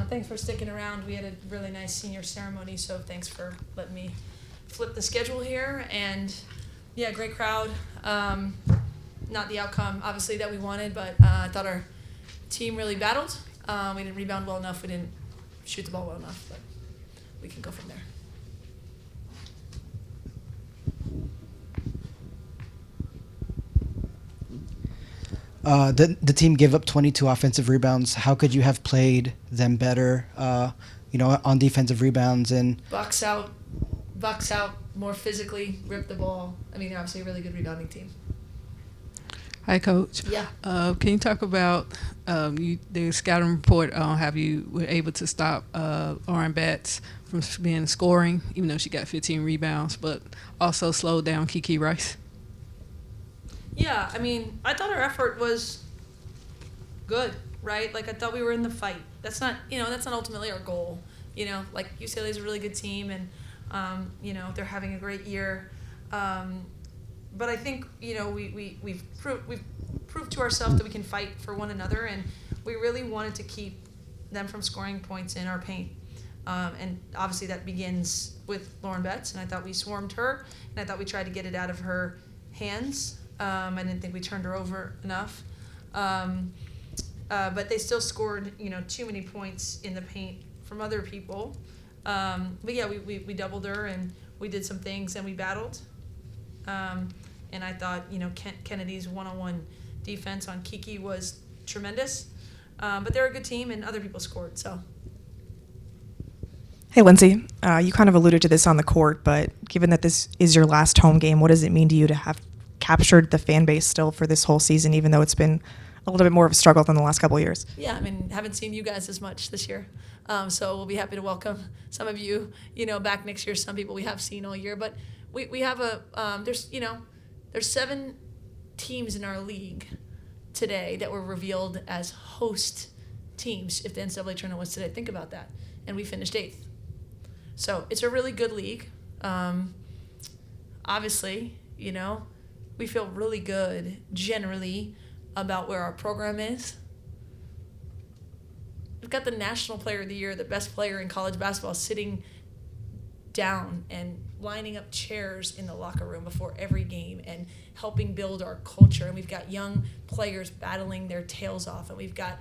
Thanks for sticking around. We had a really nice senior ceremony, so thanks for letting me flip the schedule here. And yeah, great crowd. Not the outcome, obviously, that we wanted, but I thought our team really battled. We didn't rebound well enough. We didn't shoot the ball well enough, but we can go from there. The team gave up 22 offensive rebounds. How could you have played them better, on defensive rebounds? And box out more physically, rip the ball. I mean, they're obviously a really good rebounding team. Hi, Coach. Yeah. Can you talk about the scouting report on how you were able to stop Lauren Betts from being scoring, even though she got 15 rebounds, but also slowed down Kiki Rice? Yeah, I mean, I thought our effort was good, right? Like, I thought we were in the fight. That's not ultimately our goal. Like, UCLA is a really good team, and, they're having a great year. But I think, we've proved to ourselves that we can fight for one another, and we really wanted to keep them from scoring points in our paint. And obviously that begins with Lauren Betts, and I thought we swarmed her, and I thought we tried to get it out of her hands. I didn't think we turned her over enough. But they still scored, too many points in the paint from other people. But yeah, we doubled her, and we did some things, and we battled. And I thought, Kennedy's one-on-one defense on Kiki was tremendous. But they're a good team, and other people scored, so. Hey, Lindsay, you kind of alluded to this on the court, but given that this is your last home game, what does it mean to you to have captured the fan base still for this whole season, even though it's been a little bit more of a struggle than the last couple of years? Yeah, I mean, haven't seen you guys as much this year. So we'll be happy to welcome some of you, back next year. Some people we have seen all year, but we have there's 7 teams in our league today that were revealed as host teams if the NCAA tournament was today. Think about that. And we finished 8th. So it's a really good league. Obviously, we feel really good generally about where our program is. We've got the National Player of the Year, the best player in college basketball, sitting down and lining up chairs in the locker room before every game and helping build our culture. And we've got young players battling their tails off, and we've got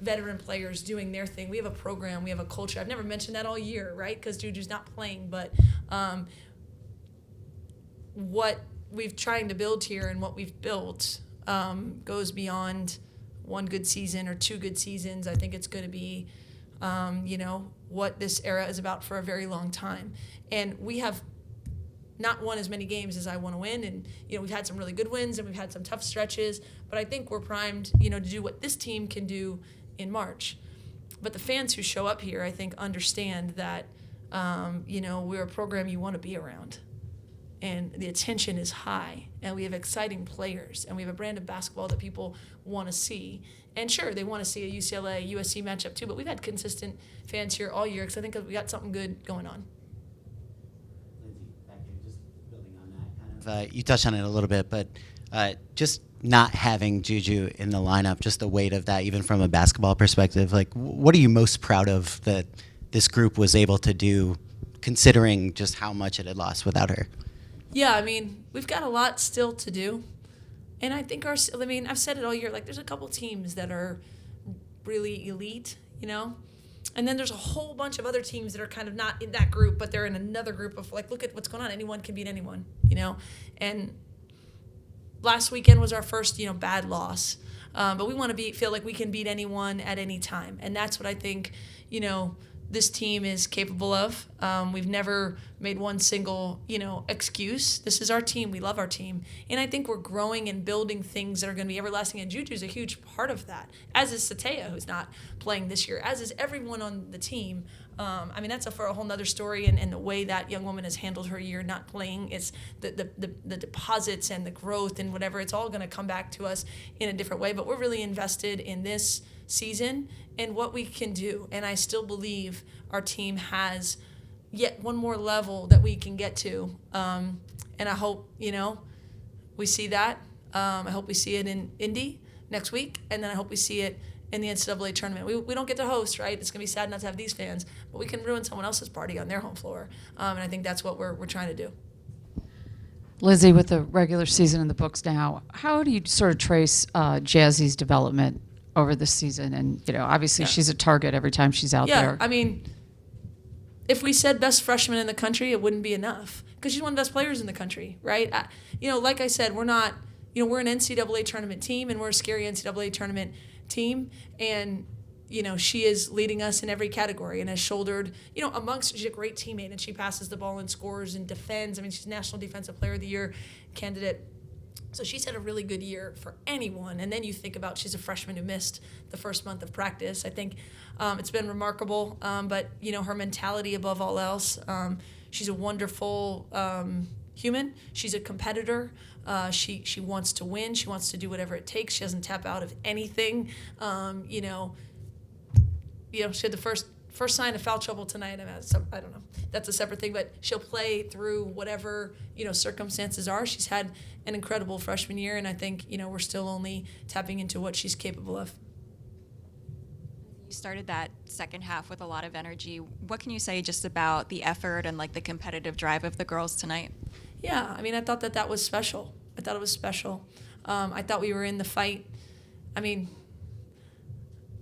veteran players doing their thing. We have a program, we have a culture. I've never mentioned that all year, right? Because Juju's not playing, but what we've trying to build here and what we've built goes beyond one good season or 2 good seasons. I think it's going to be, what this era is about for a very long time. And we have not won as many games as I want to win. And, we've had some really good wins and we've had some tough stretches. But I think we're primed, to do what this team can do in March. But the fans who show up here, I think, understand that, we're a program you want to be around. And the attention is high, and we have exciting players, and we have a brand of basketball that people want to see. And sure, they want to see a UCLA, USC matchup too, but we've had consistent fans here all year because I think we got something good going on. Lindsay, back here, just building on that kind of. You touched on it a little bit, but just not having Juju in the lineup, just the weight of that, even from a basketball perspective, like what are you most proud of that this group was able to do, considering just how much it had lost without her? Yeah, I mean, we've got a lot still to do. And I think I've said it all year, like there's a couple teams that are really elite, And then there's a whole bunch of other teams that are kind of not in that group, but they're in another group of like, look at what's going on. Anyone can beat anyone, And last weekend was our first, bad loss. But we want to feel like we can beat anyone at any time. And that's what I think, this team is capable of. We've never made one single, excuse. This is our team. We love our team. And I think we're growing and building things that are going to be everlasting. And Juju's a huge part of that, as is Satea, who's not playing this year, as is everyone on the team. That's for a whole nother story, and the way that young woman has handled her year not playing. It's the deposits and the growth and whatever. It's all going to come back to us in a different way. But we're really invested in this season and what we can do. And I still believe our team has yet one more level that we can get to. And I hope, we see that. I hope we see it in Indy next week. And then I hope we see it in the NCAA tournament. We don't get to host, right? It's going to be sad not to have these fans, but we can ruin someone else's party on their home floor. And I think that's what we're trying to do. Lindsay, with the regular season in the books now, how do you sort of trace Jazzy's development over the season? And, obviously she's a target every time she's out there. I mean, if we said best freshman in the country, it wouldn't be enough because she's one of the best players in the country, right? Like I said, we're not, we're an NCAA tournament team and we're a scary NCAA tournament team. And, she is leading us in every category and has shouldered, she's a great teammate and she passes the ball and scores and defends. I mean, she's National Defensive Player of the Year candidate. So she's had a really good year for anyone. And then you think about she's a freshman who missed the first month of practice. I think it's been remarkable. But, her mentality above all else, she's a wonderful human. She's a competitor. She wants to win. She wants to do whatever it takes. She doesn't tap out of anything. She had the first sign of foul trouble tonight. I don't know. That's a separate thing, but she'll play through whatever, circumstances are. She's had an incredible freshman year, and I think, we're still only tapping into what she's capable of. You started that second half with a lot of energy. What can you say just about the effort and the competitive drive of the girls tonight? Yeah, I thought that was special. I thought it was special. I thought we were in the fight.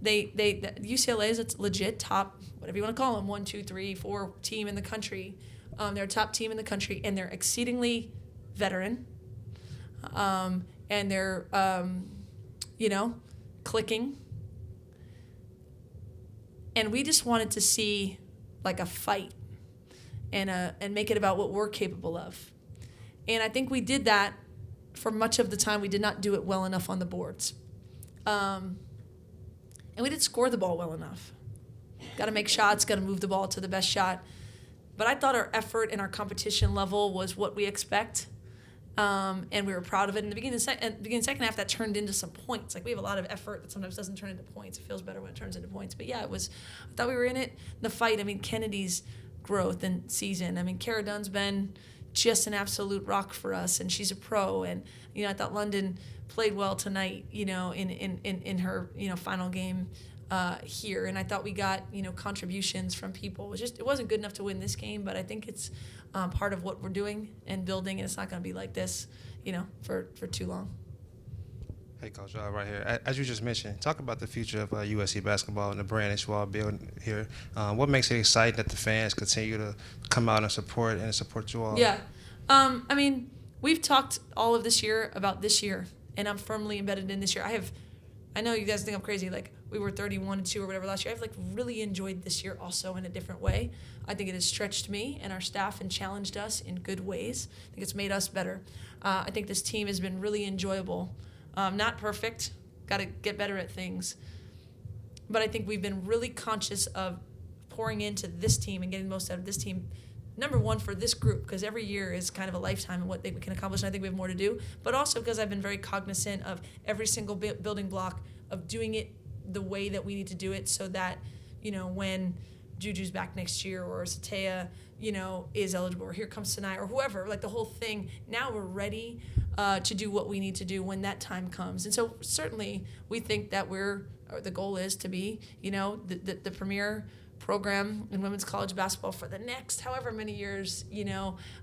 UCLA is a legit top, whatever you want to call them, 1, 2, 3, 4 team in the country. They're a top team in the country, and they're exceedingly veteran. And they're, clicking. And we just wanted to see a fight and make it about what we're capable of. And I think we did that for much of the time. We did not do it well enough on the boards. And we didn't score the ball well enough. Got to make shots, got to move the ball to the best shot. But I thought our effort and our competition level was what we expect. And we were proud of it. In the beginning second half, that turned into some points. We have a lot of effort that sometimes doesn't turn into points. It feels better when it turns into points. But yeah, I thought we were in it. The fight, Kennedy's growth and season. Cara Dunn's been just an absolute rock for us, and she's a pro. And, I thought London played well tonight, in her, final game here. And I thought we got, contributions from people. It wasn't good enough to win this game, but I think it's part of what we're doing and building, and it's not going to be like this, for too long. Hey, Coach, right here. As you just mentioned, talk about the future of USC basketball and the brand that you all build here. What makes it exciting that the fans continue to come out and support you all? Yeah. We've talked all of this year about this year, and I'm firmly embedded in this year. I know you guys think I'm crazy, we were 31-2 or whatever last year. I've really enjoyed this year also in a different way. I think it has stretched me and our staff and challenged us in good ways. I think it's made us better. I think this team has been really enjoyable. Not perfect, got to get better at things. But I think we've been really conscious of pouring into this team and getting the most out of this team. Number one, for this group, because every year is kind of a lifetime and what we can accomplish, and I think we have more to do. But also because I've been very cognizant of every single building block of doing it the way that we need to do it, so that, when Juju's back next year, or Satea, is eligible, or here comes Sinai, or whoever, the whole thing, now we're ready to do what we need to do when that time comes. And so certainly we think that the goal is to be, the premier program in women's college basketball for the next however many years.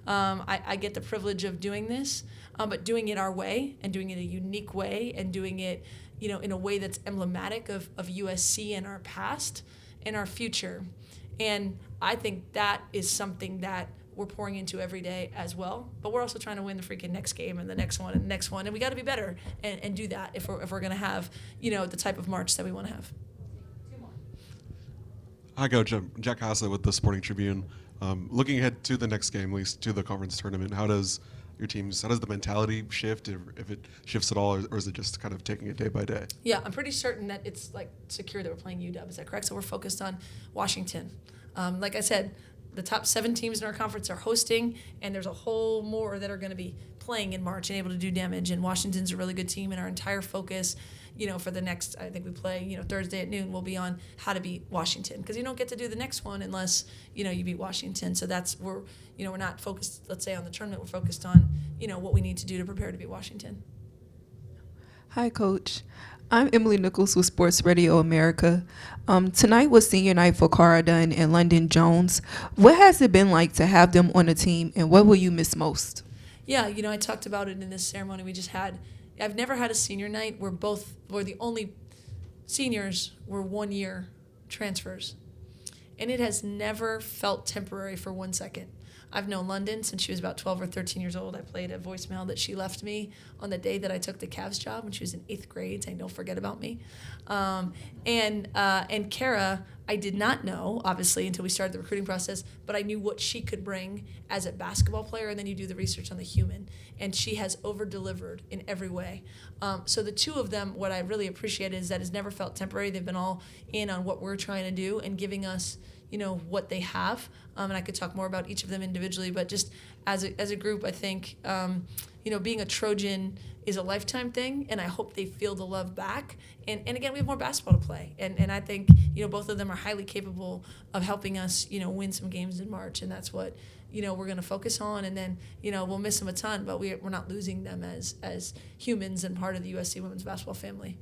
I get the privilege of doing this, but doing it our way and doing it a unique way and doing it, in a way that's emblematic of USC and our past and our future. And I think that is something that we're pouring into every day as well. But we're also trying to win the freaking next game and the next one and the next one. And we got to be better and do that if we're going to have, the type of March that we want to have. Hi, Coach. Jack Hassett with the Sporting Tribune. Looking ahead to the next game, at least to the conference tournament, how does the mentality shift, if it shifts at all, or is it just kind of taking it day by day? Yeah, I'm pretty certain that it's secure that we're playing UW. Is that correct? So we're focused on Washington. Like I said, the top 7 teams in our conference are hosting, and there's a whole more that are going to be playing in March and able to do damage. And Washington's a really good team, and our entire focus, for the next, I think we play, Thursday at noon, will be on how to beat Washington, because you don't get to do the next one unless, you beat Washington. So we're not focused, let's say, on the tournament. We're focused on, what we need to do to prepare to beat Washington. Hi, Coach. I'm Emily Nichols with Sports Radio America. Tonight was senior night for Cara Dunn and London Jones. What has it been like to have them on the team, and what will you miss most? Yeah, I talked about it in this ceremony we just had. I've never had a senior night where the only seniors were 1 year transfers. And it has never felt temporary for 1 second. I've known London since she was about 12 or 13 years old. I played a voicemail that she left me on the day that I took the Cavs job when she was in 8th grade, saying, "Don't forget about me." And Cara, I did not know, obviously, until we started the recruiting process, but I knew what she could bring as a basketball player, and then you do the research on the human. And she has over-delivered in every way. So the two of them, what I really appreciate is that it's never felt temporary. They've been all in on what we're trying to do and giving us what they have. And I could talk more about each of them individually, but just as a group, I think, being a Trojan is a lifetime thing, and I hope they feel the love back. And again, we have more basketball to play. And I think, both of them are highly capable of helping us, win some games in March. And that's what, we're going to focus on. And then, we'll miss them a ton, but we're not losing them as humans and part of the USC women's basketball family.